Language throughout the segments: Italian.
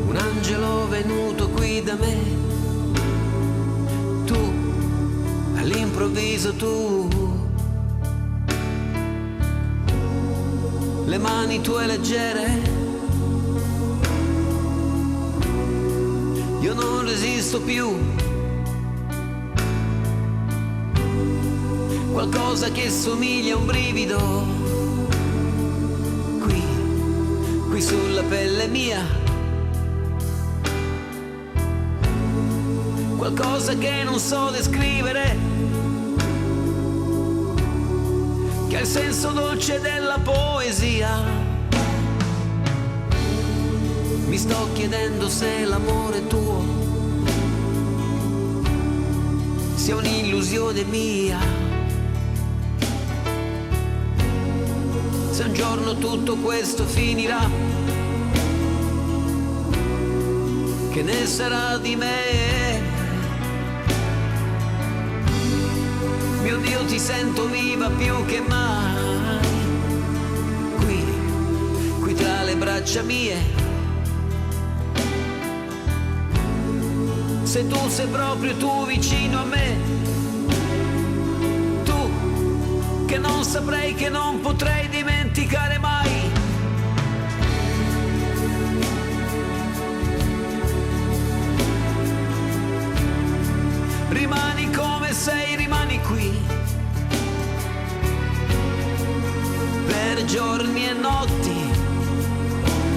Un angelo venuto qui da me, tu, all'improvviso tu, le mani tue leggere, io non resisto più, qualcosa che somiglia a un brivido, qui sulla pelle mia, qualcosa che non so descrivere, che ha il senso dolce della poesia. Mi sto chiedendo se l'amore tuo sia un'illusione mia, se un giorno tutto questo finirà, che ne sarà di me? Mio Dio, ti sento viva più che mai, qui tra le braccia mie. Se tu sei proprio tu vicino a me, tu che non saprei, che non potrei dimenticare mai. Rimani come sei, rimani qui, per giorni e notti,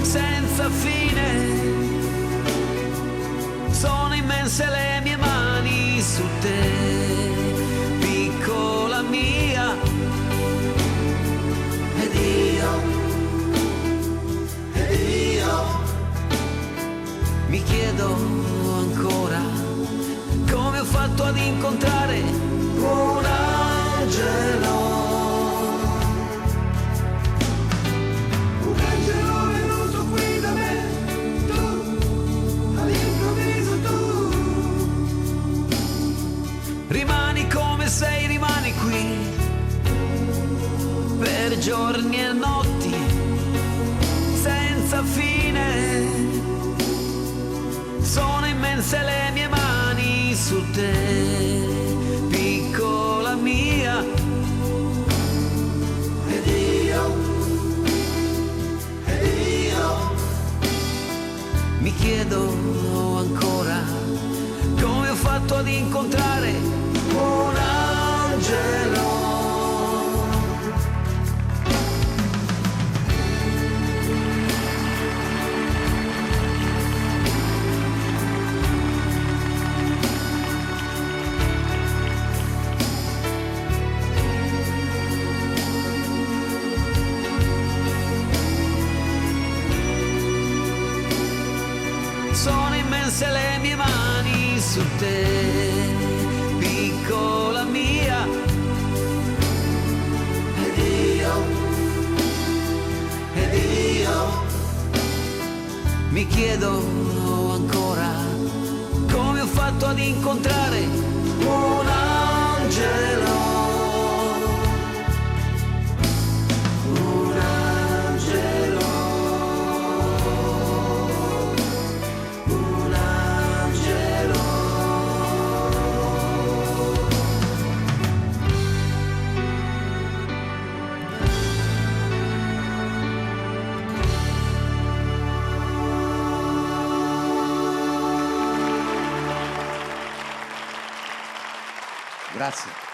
senza fine. Sono immense le mie mani su te, piccola mia. Ed io mi chiedo ancora come ho fatto ad incontrare un angelo. Un angelo venuto qui da me, tu, all'improvviso tu. Rimani come sei, rimani qui, per giorni e notti, senza fine. Sono immense le mie mani su te, piccola mia. Ed io mi chiedo ancora come ho fatto ad incontrare un angelo. Sono immense le mie mani su te, piccola mia. Ed io mi chiedo ancora come ho fatto ad incontrare un angelo. Grazie.